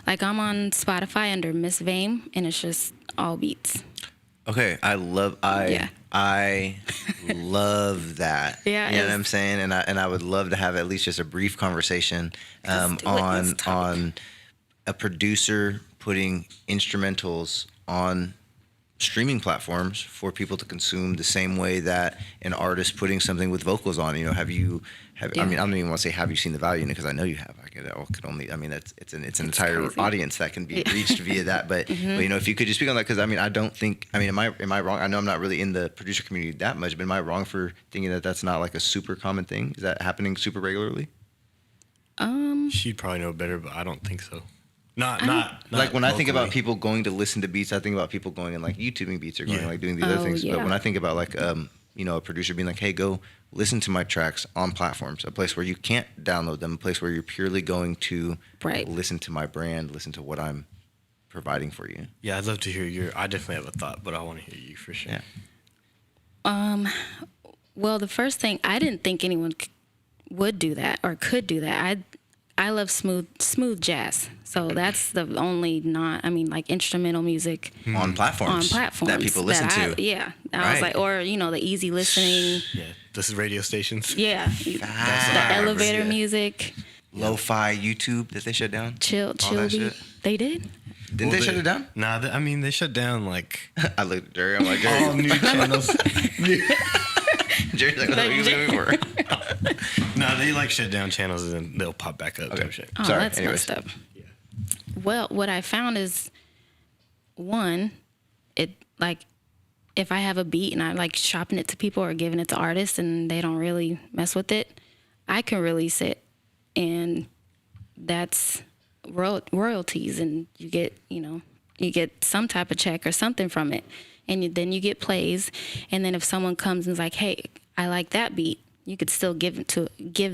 Like I'm on Spotify under Ms Vame, and it's just all beats. Okay, I love that. Yeah, you know what I'm saying, and I would love to have at least just a brief conversation on a producer putting instrumentals on streaming platforms for people to consume the same way that an artist putting something with vocals on. I mean, I don't even want to say have you seen the value in it, because I know you have. It's an entire crazy. audience that can be reached via that. But if you could just speak on that, because I don't think, am I wrong? I know I'm not really in the producer community that much, but am I wrong for thinking that that's not like a super common thing? Is that happening super regularly? She'd probably know better, but I don't think so. Not like when locally. I think about people going to listen to beats, I think about people going and like YouTubing beats or going like doing these other things. Yeah. But when I think about like a producer being like, hey, go listen to my tracks on platforms, a place where you can't download them, a place where you're purely going to listen to my brand, listen to what I'm providing for you. Yeah, I'd love to hear I definitely have a thought, but I want to hear you for sure. Yeah. Well, the first thing, I didn't think anyone would do that or could do that. I love smooth jazz. So that's the only instrumental music on platforms that people listen to. I was like, or the easy listening. Yeah, this is radio stations. Yeah, the elevator music. Lo-fi YouTube that they shut down. Chill beat. They did. Didn't they shut it down? Nah, they shut down like. I looked at Jerry. I'm like, Jerry. All new channels. Jerry's like, what are you looking for? No, they like shut down channels and then they'll pop back up. Okay. Shit. Oh, Sorry. that's Anyways. messed up. Yeah. Well, what I found is, one, if I have a beat and I like shopping it to people or giving it to artists and they don't really mess with it, I can release it, and that's royalties, and you get some type of check or something from it, and then you get plays, and then if someone comes and is like, hey, I like that beat, you could still give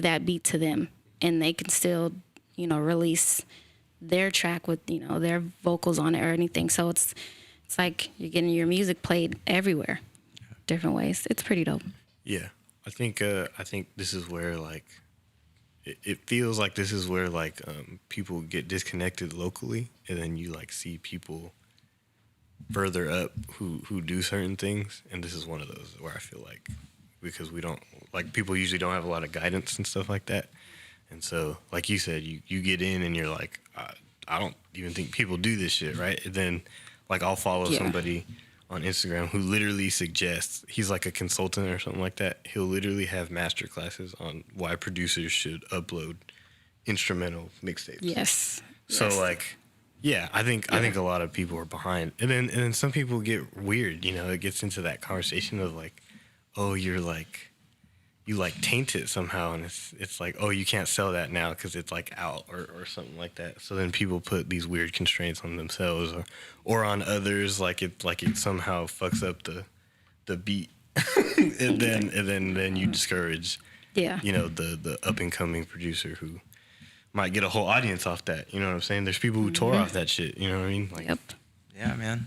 that beat to them, and they can still release their track with their vocals on it or anything. So it's like you're getting your music played everywhere, different ways. It's pretty dope. Yeah, I think this is where like it feels like this is where like people get disconnected locally, and then you like see people further up who do certain things, and this is one of those where I feel like, because we don't, like, people usually don't have a lot of guidance and stuff like that, and so like you said, you get in and you're like, I don't even think people do this shit, right? And then like I'll follow somebody on Instagram who literally suggests, he's like a consultant or something like that, he'll literally have master classes on why producers should upload instrumental mixtapes. Yes. So like, yeah, I think a lot of people are behind, and then some people get weird. It gets into that conversation of like, oh, you like taint it somehow, and it's like, oh, you can't sell that now because it's like out or something like that. So then people put these weird constraints on themselves or on others, like it somehow fucks up the beat, and then you discourage, the up and coming producer who might get a whole audience off that. You know what I'm saying? There's people who tore off that shit. You know what I mean? Like, yep. Yeah, man.